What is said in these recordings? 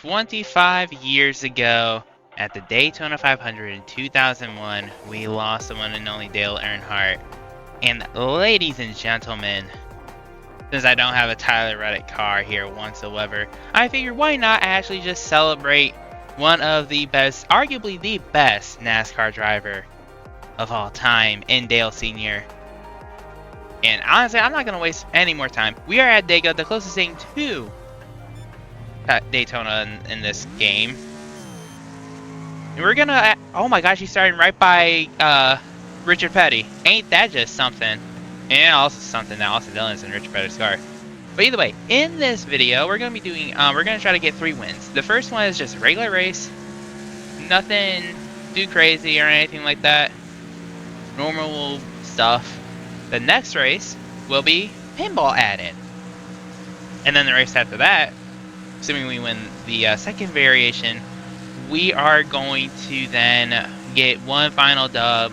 25 years ago, at the Daytona 500 in 2001, we lost the one and only Dale Earnhardt. And ladies and gentlemen, since I don't have a Tyler Reddick car here whatsoever, I figured why not actually just celebrate one of the best, arguably the best NASCAR driver of all time in Dale Sr. And honestly, I'm not going to waste any more time. We are at Dega, the closest thing to Daytona in this game. And we're gonna, oh my gosh, he's starting right by Richard Petty. Ain't that just something? And also something that Austin Dillon's in Richard Petty's car. But either way, in this video, we're gonna be doing, we're gonna try to get 3 wins. The first one is just a regular race, nothing too crazy or anything like that. Normal stuff. The next race will be pinball add-in, and then the race after that, assuming we win the second variation, we are going to then get one final dub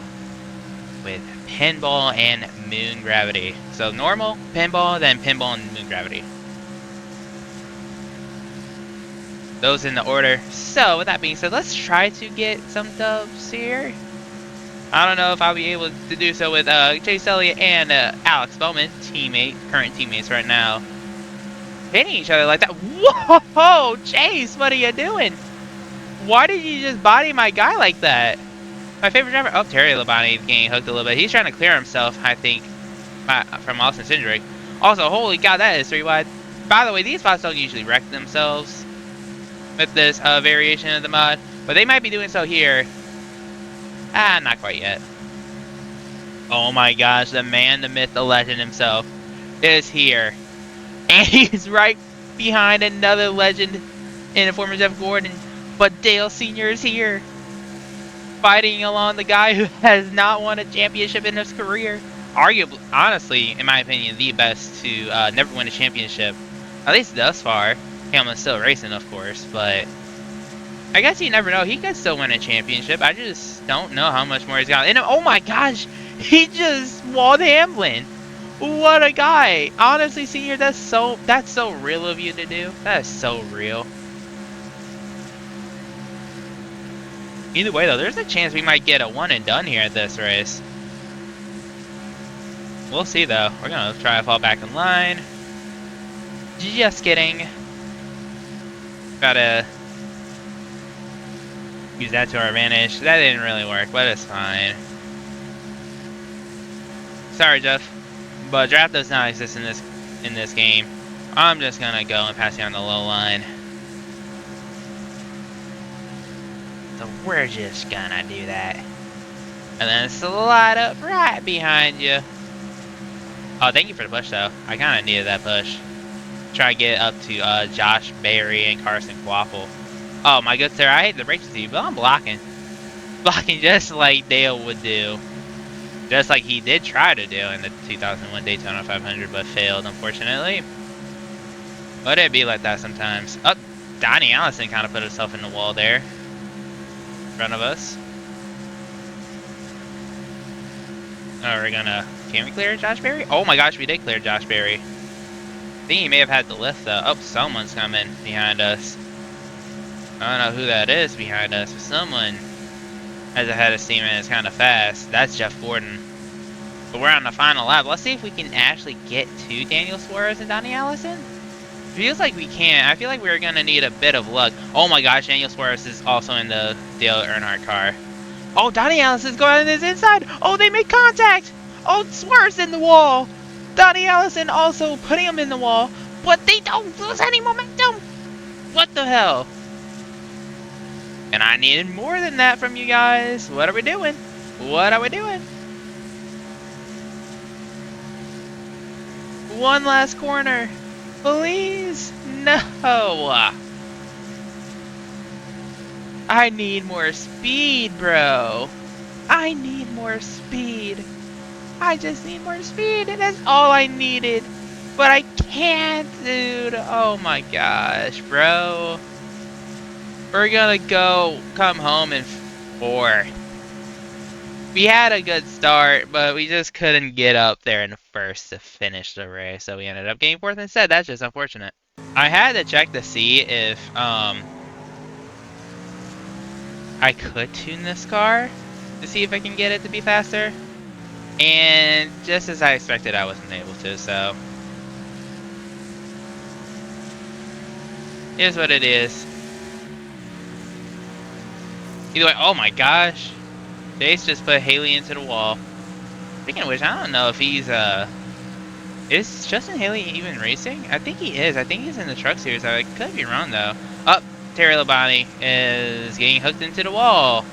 with pinball and moon gravity. So normal, pinball, then pinball and moon gravity. Those in the order. So with that being said, let's try to get some dubs here. I don't know if I'll be able to do so with Chase Elliott and Alex Bowman, current teammates right now, hitting each other like that. Whoa, Chase, what are you doing? Why did you just body my guy like that? My favorite driver. Oh, Terry Labonte getting hooked a little bit. He's trying to clear himself, I think, from Austin's injury. Also, holy cow, that is 3 wide. By the way, these spots don't usually wreck themselves with this variation of the mod, but they might be doing so here. Not quite yet. Oh my gosh, the man, the myth, the legend himself is here. And he's right behind another legend in the form of Jeff Gordon. But Dale Sr. is here, fighting along the guy who has not won a championship in his career. Arguably, honestly, in my opinion, the best to never win a championship. At least thus far. Hamlin's still racing, of course, but I guess you never know. He could still win a championship. I just don't know how much more he's got. And oh my gosh, he just walled Hamlin. What a guy. Honestly, Senior, that's so real of you to do. That is so real. Either way, though, there's a chance we might get a one and done here at this race. We'll see, though. We're going to try to fall back in line. Just kidding. Gotta use that to our advantage. That didn't really work, but it's fine. Sorry, Jeff, but draft does not exist in this game. I'm just gonna go and pass you on the low line. So we're just gonna do that, and then slide up right behind you. Oh, thank you for the push, though. I kind of needed that push. Try to get up to Josh Berry and Carson Quaffle. Oh my good sir, I hate to break it to you, but I'm blocking. Blocking just like Dale would do. Just like he did try to do in the 2001 Daytona 500, but failed, unfortunately. But it'd be like that sometimes. Oh, Donnie Allison kind of put himself in the wall there. In front of us. Oh, we're gonna... Can we clear Josh Berry? Oh my gosh, we did clear Josh Berry. I think he may have had the lift, though. Oh, someone's coming behind us. I don't know who that is behind us, but someone has a head of steam and is kind of fast. That's Jeff Gordon. But we're on the final lap. Let's see if we can actually get to Daniel Suarez and Donnie Allison. Feels like we can. I feel like we're going to need a bit of luck. Oh my gosh, Daniel Suarez is also in the Dale Earnhardt car. Oh, Donnie Allison's going on his inside. Oh, they make contact. Oh, Suarez in the wall. Donnie Allison also putting him in the wall. But they don't lose any momentum. What the hell? And I needed more than that from you guys. What are we doing? What are we doing? One last corner. Please? No. I need more speed, bro. I need more speed. I just need more speed. And that's all I needed. But I can't, dude. Oh my gosh, bro. We're gonna come home in 4th. We had a good start, but we just couldn't get up there in 1st to finish the race, so we ended up getting 4th instead. That's just unfortunate. I had to check to see if I could tune this car to see if I can get it to be faster. And just as I expected, I wasn't able to, so here's what it is. Either way, oh my gosh. Jace just put Haley into the wall. Speaking of which, I don't know if he's, is Justin Haley even racing? I think he is. I think he's in the truck series. I could be wrong, though. Oh, Terry Labonte is getting hooked into the wall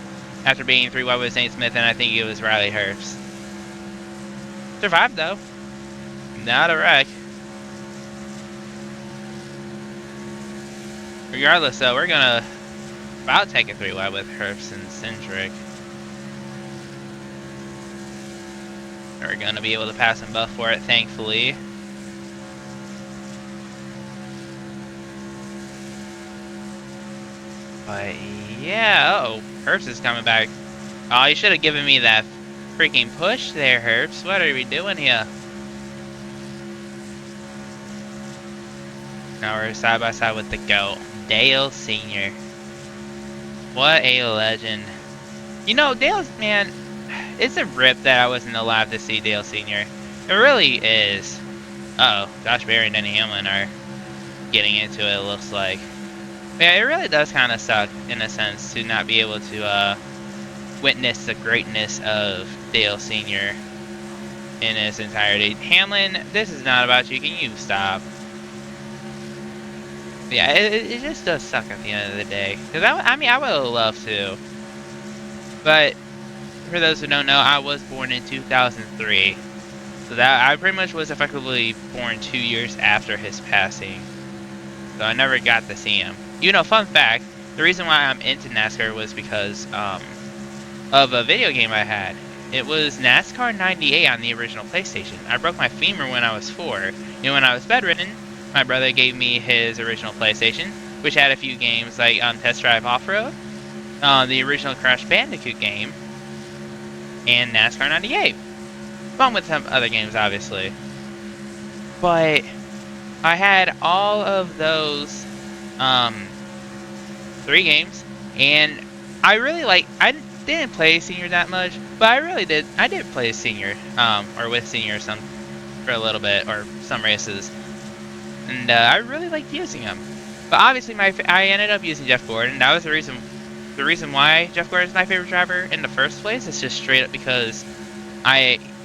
after being 3 wide with St. Smith, and I think it was Riley Herbst. Survived, though. Not a wreck. Regardless, though, we're gonna about take a 3 wide with Herbst and Cindric. We're gonna be able to pass him both for it, thankfully. But yeah, uh oh, Herbst is coming back. Oh, you should have given me that freaking push there, Herbst. What are we doing here? Now we're side by side with the GOAT, Dale Sr. What a legend. You know, Dale's, man, it's a rip that I wasn't alive to see Dale Sr. It really is. Uh oh, Josh Berry and Denny Hamlin are getting into it, it looks like. Yeah, it really does kind of suck, in a sense, to not be able to witness the greatness of Dale Sr. in its entirety. Hamlin, this is not about you. Can you stop? Yeah, it just does suck at the end of the day. Because, I mean, I would have loved to. But, for those who don't know, I was born in 2003. So that I pretty much was effectively born 2 years after his passing. So I never got to see him. You know, fun fact, the reason why I'm into NASCAR was because of a video game I had. It was NASCAR 98 on the original PlayStation. I broke my femur when I was 4. You know, when I was bedridden, my brother gave me his original PlayStation, which had a few games like Test Drive Off-Road, the original Crash Bandicoot game, and NASCAR 98. Along with some other games, obviously. But I had all of those 3 games, and I really I didn't play Senior that much, but I did play Senior, or with Senior for a little bit, or some races, and I really liked using him. But obviously I ended up using Jeff Gordon. That was the reason why Jeff Gordon is my favorite driver in the first place. It's just straight up because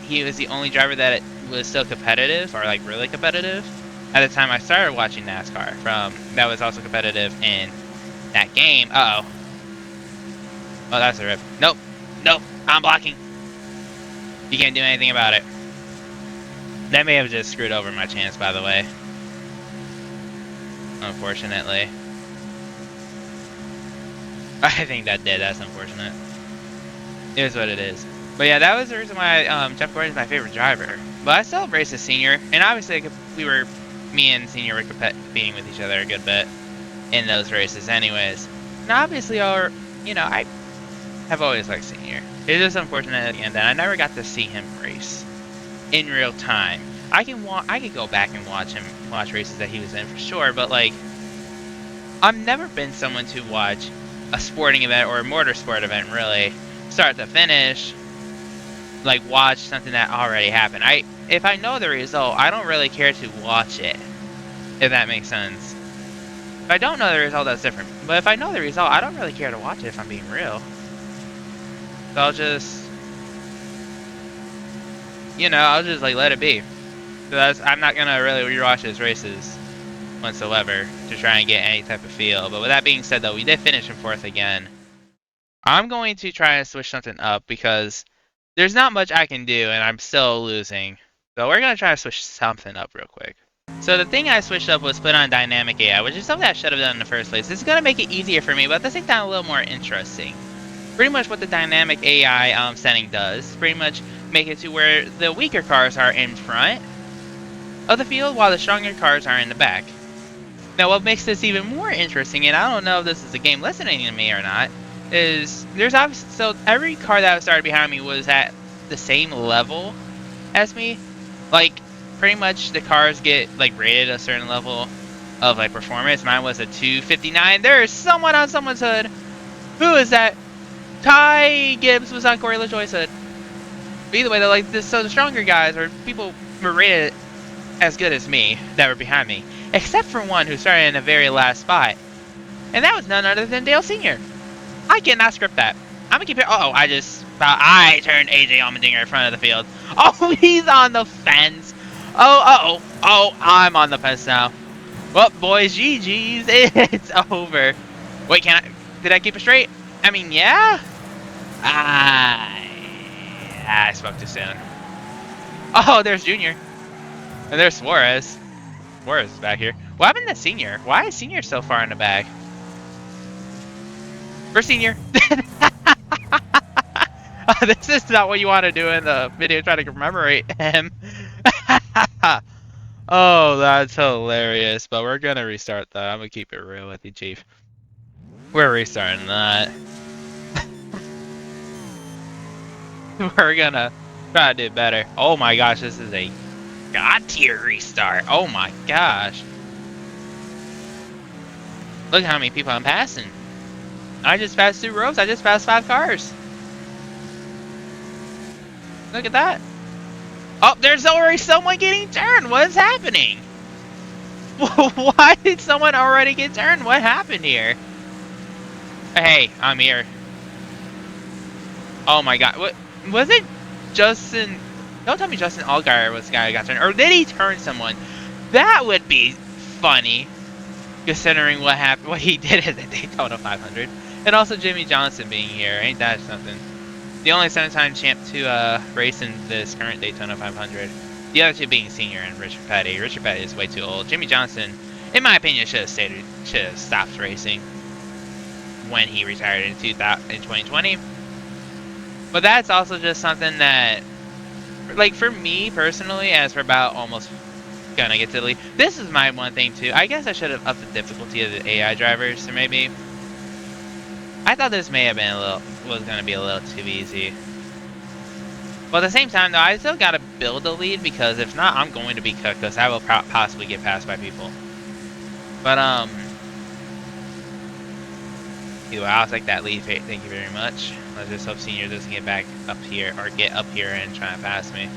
he was the only driver that was still competitive, or like really competitive, at the time I started watching NASCAR. That was also competitive in that game. Uh oh. Oh, that's a rip. Nope. Nope. I'm blocking. You can't do anything about it. That may have just screwed over my chance, by the way. Unfortunately. I think that did. That's unfortunate. It is what it is. But yeah, that was the reason why Jeff Gordon is my favorite driver. But I still raced as Senior, and obviously me and Senior were competing with each other a good bit in those races anyways. And obviously, I have always liked Senior. It is unfortunate at the end that I never got to see him race in real time. I could go back and watch races that he was in for sure, but like, I've never been someone to watch a sporting event or a motorsport event really start to finish, like watch something that already happened. If I know the result, I don't really care to watch it, if that makes sense. If I don't know the result, that's different. But if I know the result, I don't really care to watch it, if I'm being real. So I'll just like let it be. So I'm not gonna really rewatch his races whatsoever to try and get any type of feel. But with that being said, though, we did finish in 4th again. I'm going to try and switch something up because there's not much I can do, and I'm still losing. So we're gonna try to switch something up real quick. So the thing I switched up was put on Dynamic AI, which is something I should have done in the first place. It's gonna make it easier for me, but at the same time a little more interesting. Pretty much what the Dynamic AI setting does, pretty much make it to where the weaker cars are in front of the field while the stronger cars are in the back. Now what makes this even more interesting, and I don't know if this is the game listening to me or not, is so every car that started behind me was at the same level as me. Like, pretty much the cars get like rated a certain level of like performance. Mine was a 259. There is someone on someone's hood. Who is that? Ty Gibbs was on Corey LaJoy said. But either way, though, like, so the stronger guys, or people were rated as good as me, that were behind me. Except for one who started in the very last spot. And that was none other than Dale Sr. I cannot script that. I'm gonna keep it. Oh, I turned AJ Allmendinger in front of the field. Oh, he's on the fence. Oh, I'm on the fence now. Well, boys, GG's. It's over. Wait, did I keep it straight? I mean, yeah? I spoke too soon. Oh, there's Junior. And there's Suarez. Suarez is back here. What happened to Senior? Why is Senior so far in the back? For Senior. This is not what you want to do in the video trying to commemorate him. Oh, that's hilarious. But we're going to restart that. I'm going to keep it real with you, Chief. We're restarting that. We're going to try to do better. Oh my gosh, this is a God tier restart. Oh my gosh. Look how many people I'm passing. I just passed 2 rows. I just passed 5 cars. Look at that. Oh, there's already someone getting turned. What is happening? Why did someone already get turned? What happened here? Hey, I'm here. Oh my god. What was it? Justin. Don't tell me Justin Allgaier was the guy who got turned. Or did he turn someone? That would be funny. Considering what happened, what he did at the Daytona 500. And also Jimmy Johnson being here. Ain't that something? The only 7-time champ to race in this current Daytona 500. The other two being Senior and Richard Petty. Richard Petty is way too old. Jimmy Johnson, in my opinion, should have stopped racing when he retired in 2020. But that's also just something that, like, for me personally, as we're about almost gonna get to the lead, this is my one thing too. I guess I should have upped the difficulty of the AI drivers, or maybe. I thought this may have been was gonna be a little too easy. But at the same time, though, I still gotta build a lead, because if not, I'm going to be cooked, because I will possibly get passed by people. But I'll take that lead. Thank you very much. Let's just hope Senior doesn't get back up here, or get up here and try to pass me.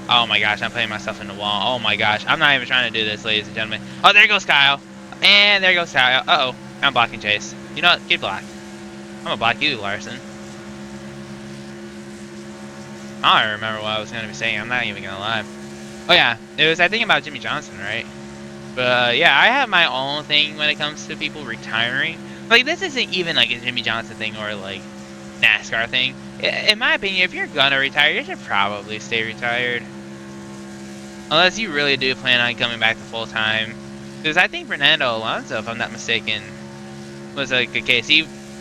Oh my gosh, I'm putting myself in the wall. Oh my gosh, I'm not even trying to do this, ladies and gentlemen. Oh, there goes Kyle. And there goes Kyle. Uh-oh, I'm blocking Chase. You know what? Get blocked. I'm gonna block you, Larson. I don't remember what I was gonna be saying. I'm not even gonna lie. Oh yeah, it was, I think, about Jimmy Johnson, right? But yeah, I have my own thing when it comes to people retiring. Like, this isn't even like a Jimmy Johnson thing or like NASCAR thing. In my opinion, if you're gonna retire, you should probably stay retired. Unless you really do plan on coming back to full time. Because I think Fernando Alonso, if I'm not mistaken, was like a case.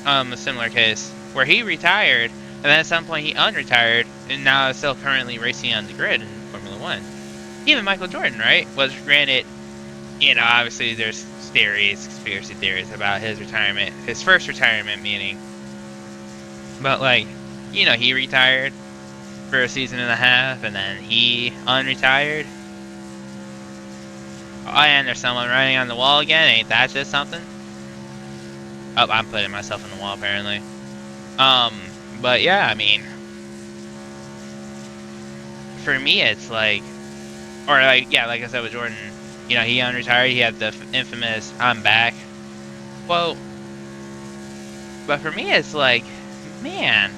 A similar case where he retired, and then at some point he unretired, and now is still currently racing on the grid in Formula 1. Even Michael Jordan, right? Was granted, you know, obviously there's theories, conspiracy theories about his retirement, his first retirement meaning. But like, you know, he retired for a season and a half, and then he unretired. Oh, and there's someone running on the wall again. Ain't that just something? Oh, I'm putting myself in the wall apparently. But yeah, I mean, for me it's like, or like, yeah, like I said with Jordan, you know, he unretired, he had the infamous "I'm back" quote. But for me it's like, man,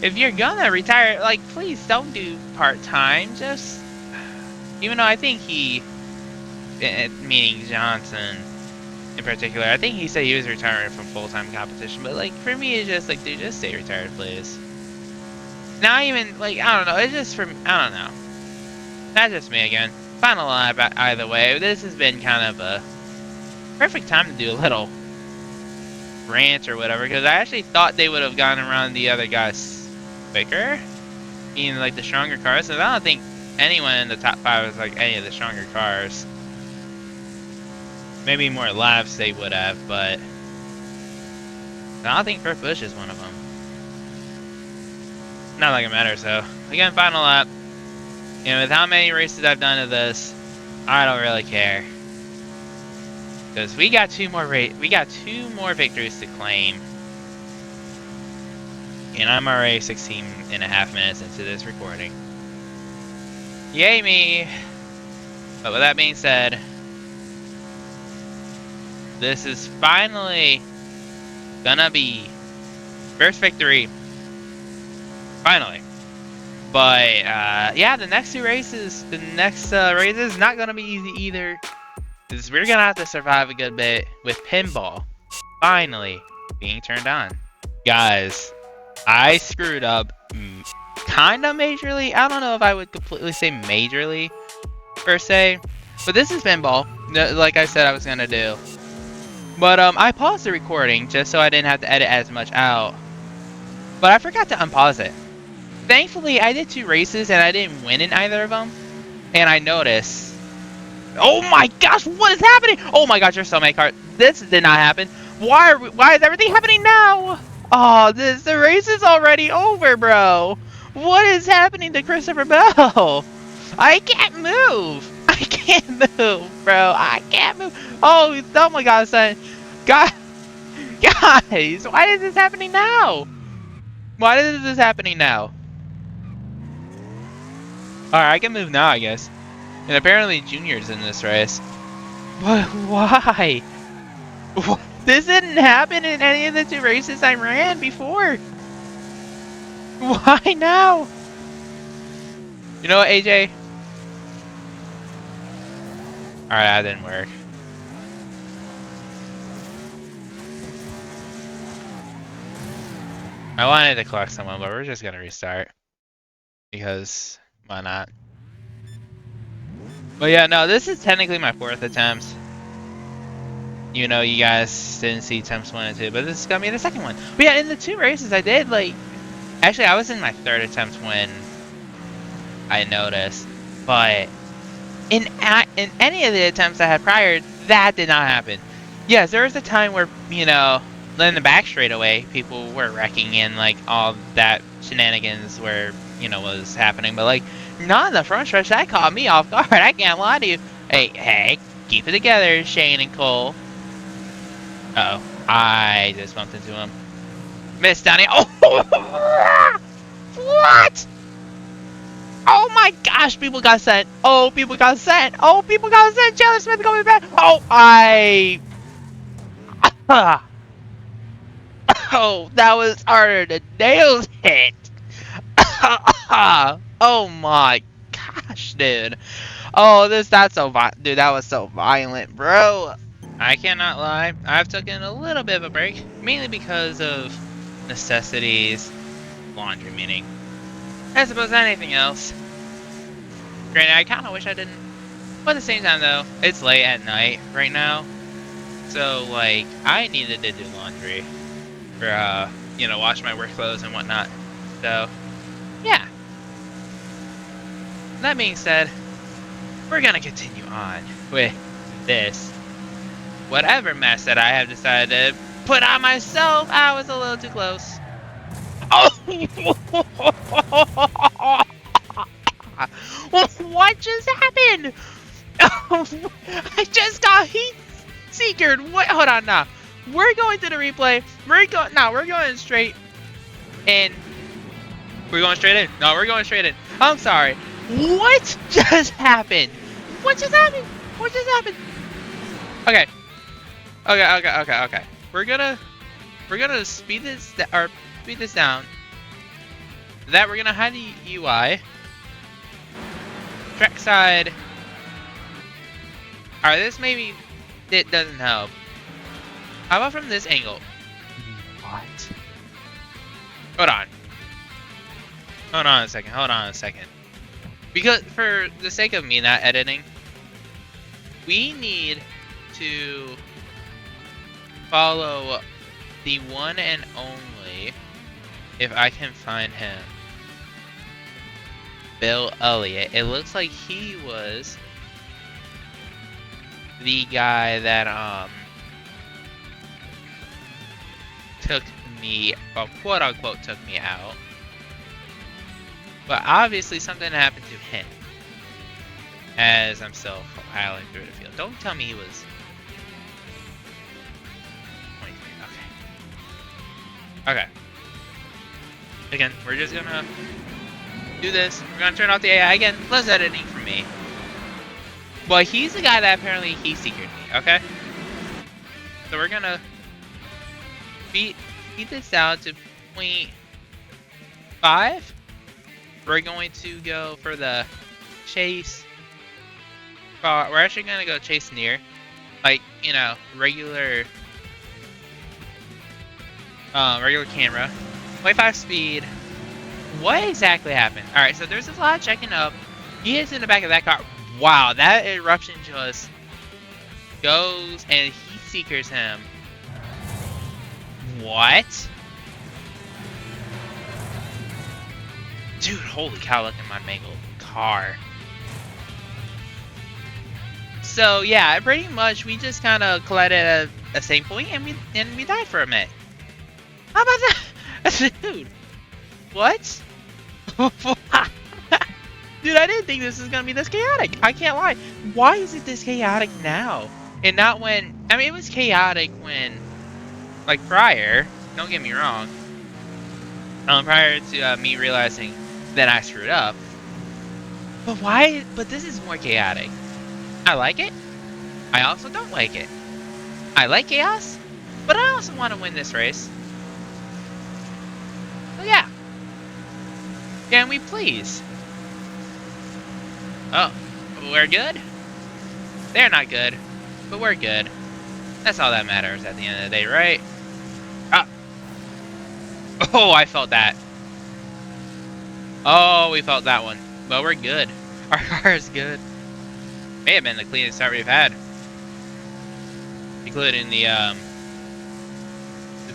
if you're gonna retire, like, please don't do part-time. Just, even though I think he, meaning Johnson in particular, I think he said he was retiring from full-time competition, but like, for me it's just like, dude, just stay retired, please. Not even, like, I don't know, it's just from, I don't know. That's just me again. Final lap either way. This has been kind of a perfect time to do a little rant or whatever, because I actually thought they would have gone around the other guys quicker, meaning like the stronger cars, and I don't think anyone in the top 5 is like any of the stronger cars. Maybe more laps they would have, but I don't think Kurt Busch is one of them. Not like it matters though. Again, final lap. You know, with how many races I've done of this, I don't really care. Because we got two more victories to claim. And I'm already 16 and a half minutes into this recording. Yay me! But with that being said, this is finally gonna be first victory. Finally. But, yeah, the next races not gonna be easy either. Because we're gonna have to survive a good bit with pinball finally being turned on. Guys, I screwed up kinda majorly. I don't know if I would completely say majorly, per se. But this is pinball, like I said I was gonna do. But, I paused the recording just so I didn't have to edit as much out. But I forgot to unpause it. Thankfully, I did 2 races and I didn't win in either of them. And I noticed... Oh my gosh, what is happening? Oh my gosh, there's so many cars. This did not happen. Why is everything happening now? Oh, the race is already over, bro. What is happening to Christopher Bell? I can't move. I can't move, bro. I can't move. Oh my god, son. God, guys, why is this happening now? Why is this happening now? Alright, I can move now, I guess. And apparently Junior's in this race. But why? This didn't happen in any of the 2 races I ran before. Why now? You know what, AJ? Alright, that didn't work. I wanted to collect someone, but we're just gonna restart. Because, why not? But yeah, no, this is technically my 4th attempt. You know, you guys didn't see attempts 1 and 2, but this is gonna be the 2nd one. But yeah, in the 2 races I did, like... Actually, I was in my 3rd attempt when I noticed. But in any of the attempts I had prior, that did not happen. Yes, there was a time where, you know, in the back straightaway, people were wrecking in, like, all that shenanigans where, you know, was happening. But, like, not in the front stretch. That caught me off guard. I can't lie to you. Hey, keep it together, Shane and Cole. Uh-oh. I just bumped into him. Missed down here. Oh! What? Oh my gosh, people got sent. Oh, people got sent. Oh, people got sent. Chandler Smith coming back. Oh, oh, that was harder than nails hit. Oh my gosh, dude. Oh, that's so dude, that was so violent, bro. I cannot lie. I've taken a little bit of a break, mainly because of necessities, laundry meaning, as opposed to anything else. Granted, I kind of wish I didn't, but at the same time though, it's late at night right now, so like I needed to do laundry for you know, wash my work clothes and whatnot. So yeah. That being said, we're gonna continue on with this. Whatever mess that I have decided to put on myself, I was a little too close. Oh! What just happened? I just got heat seekered. What? Hold on now. We're going to the replay. We're going straight in. We're going straight in. No, we're going straight in. I'm sorry. What just happened? What just happened? What just happened? Okay. Okay. We're gonna speed this down. That we're gonna hide the UI. Trackside. Alright, this maybe it doesn't help. How about from this angle? What? Hold on a second. Because for the sake of me not editing, we need to follow the one and only, if I can find him, Bill Elliott. It looks like he was the guy that took me, well, quote unquote took me out. But obviously something happened to him as I'm still piling through the field. Don't tell me he was 23. Okay. Again, we're just gonna do this. We're gonna turn off the AI again. Less editing from me. Well, he's the guy that apparently he secured me. Okay. So we're gonna beat this down to 0.5. We're going to go for the chase. We're actually gonna go chase near, like, you know, regular camera. 0.5 speed. What exactly happened? All right, so there's a lot checking up. He is in the back of that car. Wow, that eruption just goes and he seekers him. What? Dude, holy cow, look at my mangled car. So yeah, pretty much we just kind of collided at the same point and we died for a minute. How about that? Dude, what? Dude, I didn't think this was gonna be this chaotic. I can't lie. Why is it this chaotic now? And not when, I mean, it was chaotic when, like, prior, don't get me wrong, prior to me realizing that I screwed up. But why, but this is more chaotic. I like it. I also don't like it. I like chaos, but I also want to win this race. So yeah. Can we please? Oh, we're good? They're not good, but we're good. That's all that matters at the end of the day, right? Ah. Oh, I felt that. Oh, we felt that one. Well, we're good. Our car is good. May have been the cleanest start we've had, including the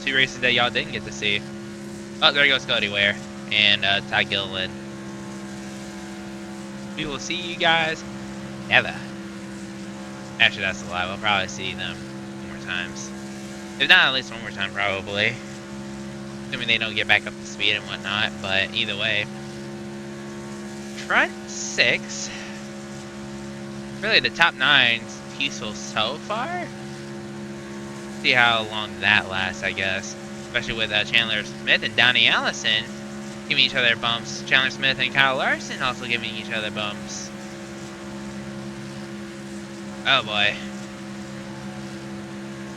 2 races that y'all didn't get to see. Oh, there goes Cody Ware and Ty Gilliland. We will see you guys never. Actually, that's a lie. We'll probably see them more times. If not, at least one more time, probably. Assuming they don't get back up to speed and whatnot. But either way, front 6. Really, the top 9's peaceful so far. See how long that lasts, I guess. Especially with Chandler Smith and Donnie Allison giving each other bumps. Chandler Smith and Kyle Larson also giving each other bumps. Oh boy.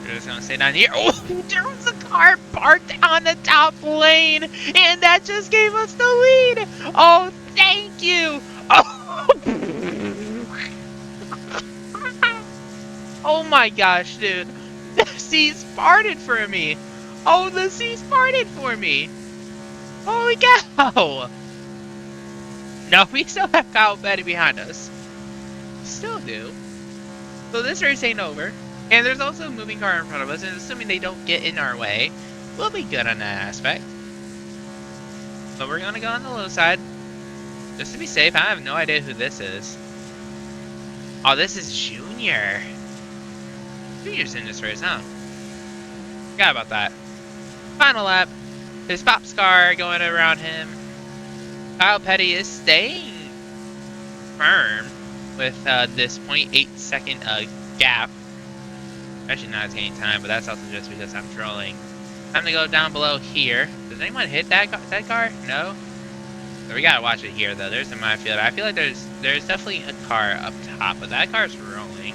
We're just gonna stay down here. Oh, there was a car parked on the top lane, and that just gave us the lead. Oh, thank you. Oh, oh my gosh, dude. The C's farted for me. Oh, the C's farted for me. Holy cow. No, we still have Kyle Petty behind us. Still do. So this race ain't over. And there's also a moving car in front of us, and assuming they don't get in our way, we'll be good on that aspect. But we're gonna go on the low side. Just to be safe. I have no idea who this is. Oh, this is Junior. Junior's in this race, huh? Forgot about that. Final lap. His Pop's car going around him. Kyle Petty is staying firm with this 0.8 second gap. Actually, not gaining time, but that's also just because I'm trolling. Time to go down below here. Does anyone hit that car? No? So we gotta watch it here, though. There's the minefield. I feel like there's definitely a car up top, but that car's rolling.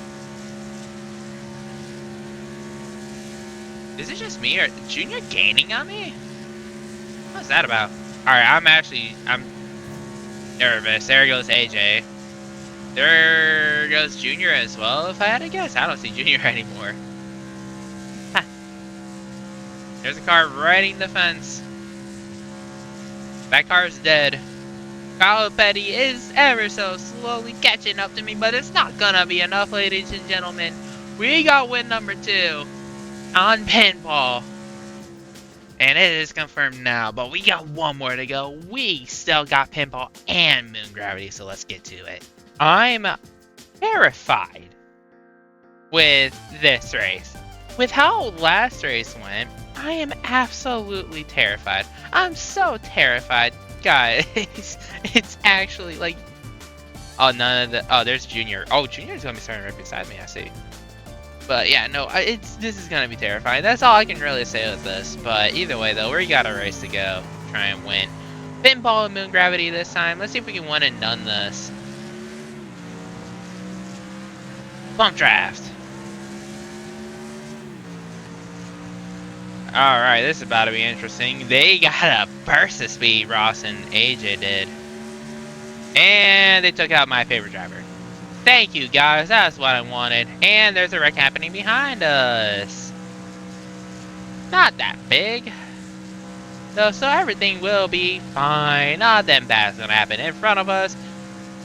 Is it just me, or Junior gaining on me? What's that about? Alright, I'm nervous. There goes AJ. There goes Junior as well, if I had to guess. I don't see Junior anymore. Ha. There's a car riding the fence. That car's dead. Kyle Petty is ever so slowly catching up to me, but it's not gonna be enough, ladies and gentlemen. We got win number 2 on pinball. And it is confirmed now, but we got one more to go. We still got pinball and moon gravity, so let's get to it. I'm terrified with this race. With how last race went, I am absolutely terrified. I'm so terrified. Guys, it's actually like... Oh, none of the... Oh, there's Junior. Oh, Junior's gonna be starting right beside me, I see. But yeah, no, this is gonna be terrifying. That's all I can really say with this. But either way, though, we got a race to go. try and win pinball and moon gravity this time. Let's see if we can win and done this. Bump draft. Alright, this is about to be interesting. They got a burst of speed, Ross and AJ did. And they took out my favorite driver. Thank you, guys. That's what I wanted. And there's a wreck happening behind us. Not that big. So everything will be fine. Nothing bad's gonna happen in front of us.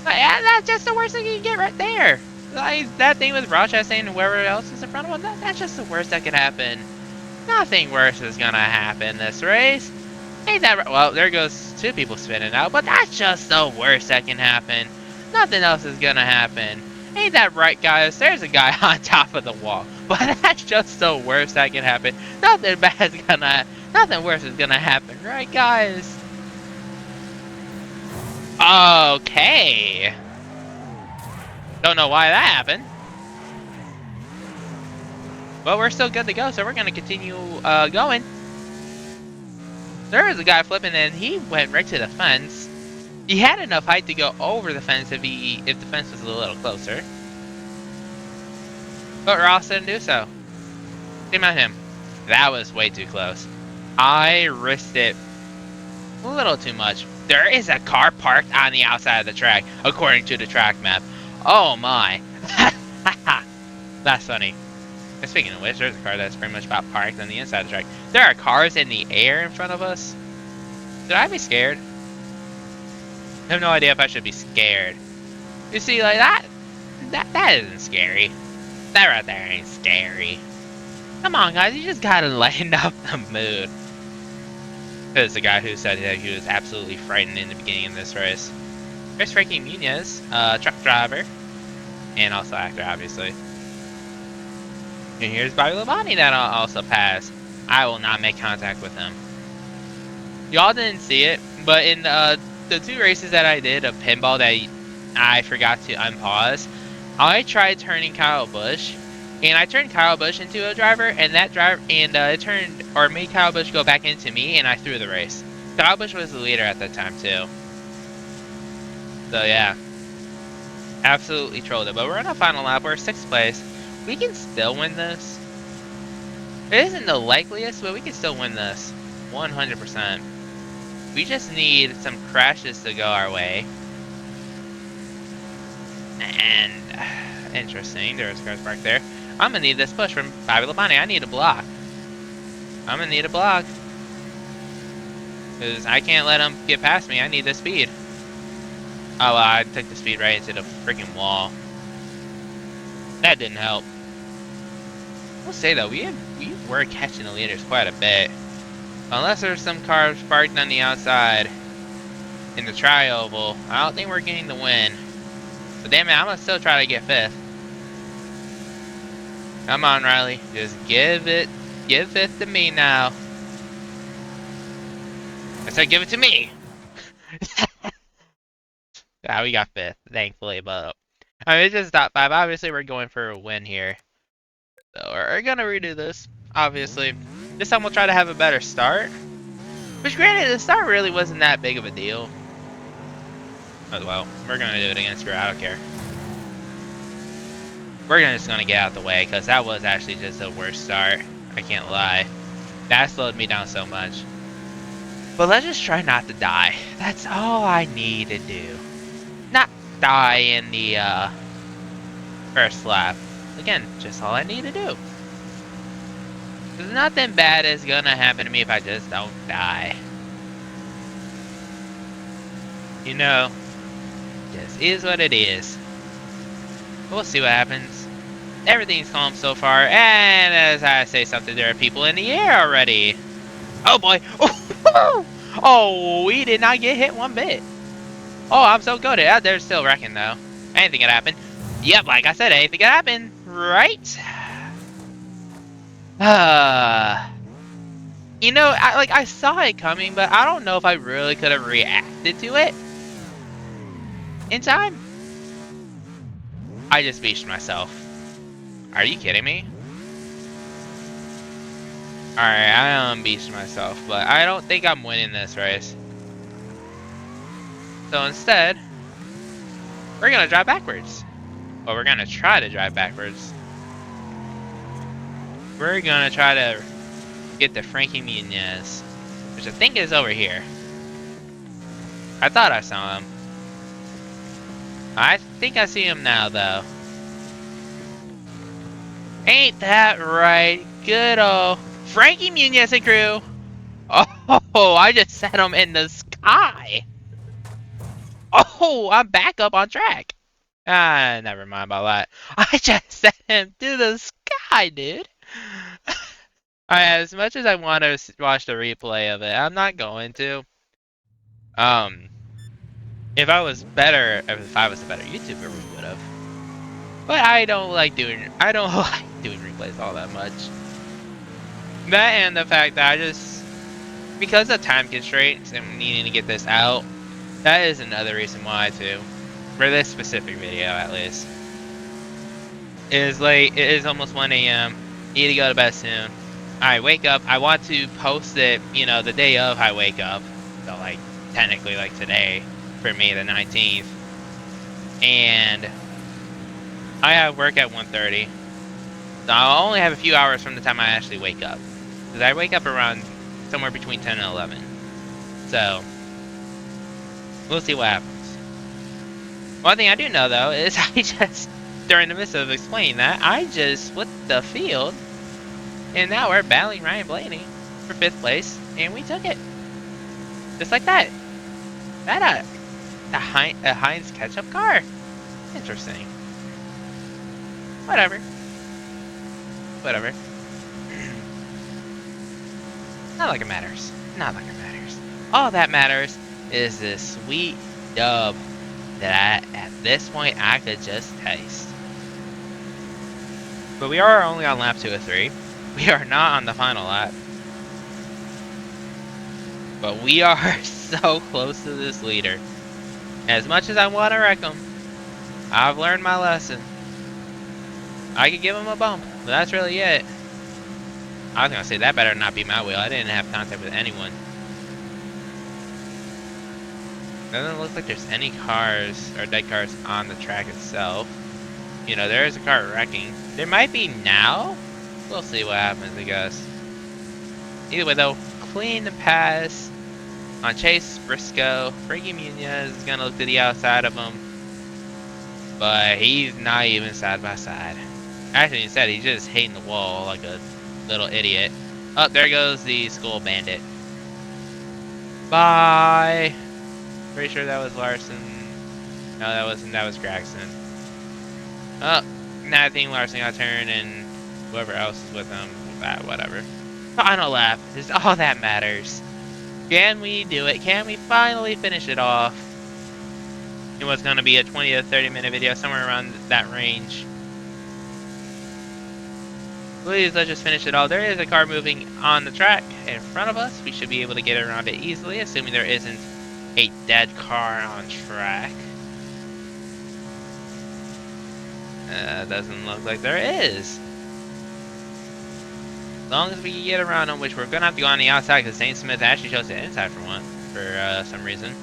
But yeah, that's just the worst thing you can get right there. Like, that thing with Rochester and whoever else is in front of them, that's just the worst that could happen. Nothing worse is gonna happen this race. Ain't that right? Well, there goes 2 people spinning out, but that's just the worst that can happen. Nothing else is gonna happen. Ain't that right, guys? There's a guy on top of the wall, but that's just the worst that can happen. Nothing worse is gonna happen, right, guys? Okay. Don't know why that happened. But we're still good to go, so we're going to continue going. There was a guy flipping and he went right to the fence. He had enough height to go over the fence if the fence was a little closer. But Ross didn't do so. Same on him. That was way too close. I risked it a little too much. There is a car parked on the outside of the track, according to the track map. Oh my. That's funny. And speaking of which, there's a car that's pretty much about parked on the inside of the track. There are cars in the air in front of us. Should I be scared? I have no idea if I should be scared. You see, like that isn't scary. That right there ain't scary. Come on, guys, you just gotta lighten up the mood. There's the guy who said that he was absolutely frightened in the beginning of this race. There's Frankie Muniz, truck driver, and also actor, obviously. And here's Bobby Labonte that I'll also pass. I will not make contact with him. Y'all didn't see it, but in the 2 races that I did of pinball that I forgot to unpause, I tried turning Kyle Busch, and I turned Kyle Busch into a driver, and it made Kyle Busch go back into me, and I threw the race. Kyle Busch was the leader at that time too. So yeah, absolutely trolled it. But we're on a final lap. We're 6th place. We can still win this. It isn't the likeliest, but we can still win this. 100%. We just need some crashes to go our way. And interesting, there's cars parked there. I'm gonna need this push from Bobby Labonte. I need a block. I'm gonna need a block. Because I can't let him get past me. I need the speed. Oh, well, I took the speed right into the freaking wall. That didn't help. I'll say though, we were catching the leaders quite a bit. Unless there's some cars parked on the outside in the tri-oval, I don't think we're getting the win. But damn it, I'm gonna still try to get 5th. Come on, Riley. Just give 5th to me now. I said give it to me. Ah, we got 5th, thankfully, but I mean, it's just top 5. Obviously, we're going for a win here. So we're gonna redo this, obviously. This time we'll try to have a better start. Which, granted, the start really wasn't that big of a deal. Oh, well, we're gonna do it against her, I don't care. We're just gonna get out the way, because that was actually just the worst start. I can't lie. That slowed me down so much. But let's just try not to die. That's all I need to do. Not die in the first lap. Again, just all I need to do. Because nothing bad is gonna happen to me if I just don't die. You know, this is what it is. We'll see what happens. Everything's calm so far, and as I say something, there are people in the air already. Oh boy! Oh, we did not get hit one bit. Oh, I'm so good at it. They're still wrecking though. Anything could happen. Yep, like I said, anything could happen, right? You know, I saw it coming, but I don't know if I really could have reacted to it in time. I just beached myself. Are you kidding me? Alright, I unbeached myself, but I don't think I'm winning this race. So instead, we're gonna drive backwards. Well, we're gonna try to drive backwards. We're gonna try to get the Frankie Muniz, which I think is over here. I thought I saw him. I think I see him now, though. Ain't that right? Good old Frankie Muniz and crew. Oh, I just set him in the sky. Oh, I'm back up on track. Ah, never mind about that. I just set him to the sky, dude. As much as I want to watch the replay of it, I'm not going to. If I was better, if I was a better YouTuber, we would have. But I don't like doing replays all that much. That and the fact that because of time constraints and needing to get this out, that is another reason why too. For this specific video, at least. It is late. It is almost 1 a.m. Need to go to bed soon. I wake up. I want to post it, the day of I wake up. So, like, technically, like today, for me, the 19th. And I have work at 1:30. So I'll only have a few hours from the time I actually wake up. Because I wake up around somewhere between 10 and 11. So, we'll see what happens. One thing I do know, though, is during the midst of explaining that, I just flipped the field. And now we're battling Ryan Blaney for 5th place. And we took it. Just like that. That a Heinz ketchup car? Interesting. Whatever. Whatever. Not like it matters. Not like it matters. All that matters is this sweet dub that at this point I could just taste. But we are only on lap 2 of 3. We are not on the final lap. But we are so close to this leader. As much as I want to wreck him, I've learned my lesson. I could give him a bump, but that's really it. I was gonna say that better not be my wheel. I didn't have contact with anyone. Doesn't look like there's any cars or dead cars on the track itself. There is a car wrecking. There might be now. We'll see what happens, I guess. Either way, though, clean pass on Chase Briscoe. Frankie Muniz is gonna look to the outside of him, but he's not even side by side. Actually, instead, he's just hitting the wall like a little idiot. Oh, there goes the school bandit. Bye. Pretty sure that was Larson. No, that wasn't. That was Gregson. Oh, now I think Larson got turned and whoever else is with him. Whatever. Final lap is all that matters. Can we do it? Can we finally finish it off? It was going to be a 20 to 30 minute video, somewhere around that range. Please, let's just finish it all. There is a car moving on the track in front of us. We should be able to get around it easily, assuming there isn't a dead car on track. Doesn't look like there is. As long as we can get around them, which we're going to have to go on the outside because Zane Smith actually chose the inside for some reason.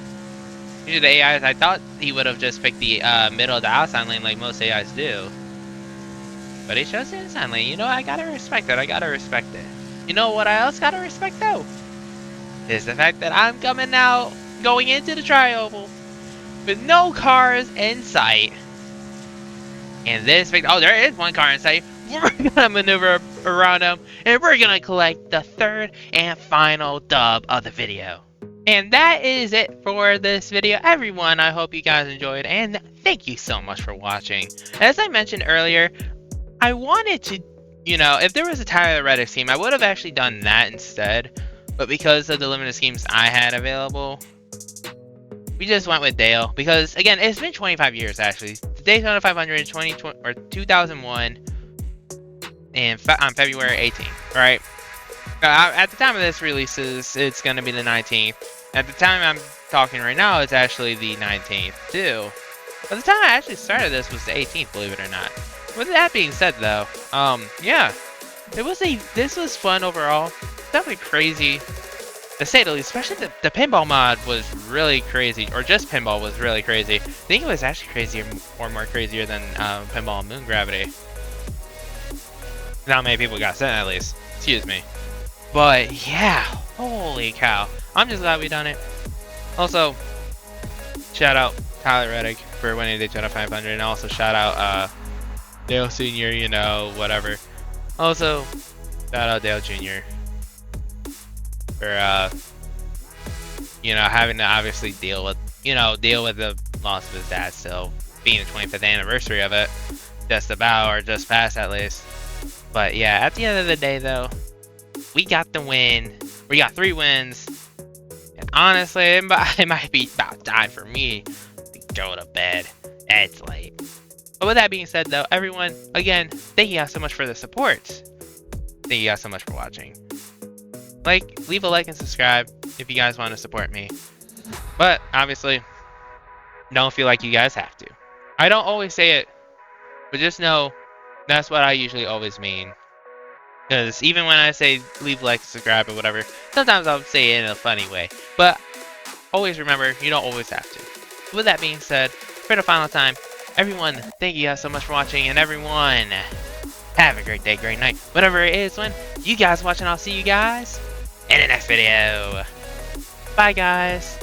Usually the AIs, I thought he would have just picked the middle of the outside lane like most AIs do. But he chose the inside lane. I gotta respect it. I gotta respect it. You know what I else gotta respect though? Is the fact that I'm coming out, going into the tri-oval with no cars in sight. And there is one car in sight. We're gonna maneuver around him and we're gonna collect the 3rd and final dub of the video. And that is it for this video, everyone. I hope you guys enjoyed, and thank you so much for watching. As I mentioned earlier, I wanted to, if there was a Tyler Reddick scheme, I would have actually done that instead. But because of the limited schemes I had available, we just went with Dale. Because, again, it's been 25 years, actually. The Daytona 500 2001 on February 18th, right? At the time of this releases, it's going to be the 19th. At the time I'm talking right now, it's actually the 19th, too. By the time I actually started this was the 18th, believe it or not. With that being said, though, yeah. this was fun overall. Definitely crazy to say the least. Especially the pinball mod was really crazy, or just pinball was really crazy. I think it was actually crazier or more crazier than pinball and moon gravity. Not many people got sent at least. Excuse me. But yeah, holy cow! I'm just glad we done it. Also, shout out Tyler Reddick for winning Daytona 500, and also shout out Dale Senior. You know, whatever. Also, shout out Dale Jr. for you know, having to obviously deal with the loss of his dad still, being the 25th anniversary of it, just about, or just past at least. But yeah, at the end of the day though, we got the win. We got 3 wins. And honestly, it might be about time for me to go to bed. It's late. But with that being said though, everyone, again, thank you guys so much for the support. Thank you guys so much for watching. Leave a like and subscribe if you guys want to support me. But obviously, don't feel like you guys have to. I don't always say it, but just know that's what I usually always mean. Because even when I say leave a like, subscribe, or whatever, sometimes I'll say it in a funny way. But always remember, you don't always have to. With that being said, for the final time, everyone, thank you guys so much for watching, and everyone, have a great day, great night, whatever it is when you guys watch, and I'll see you guys in the next video. Bye, guys.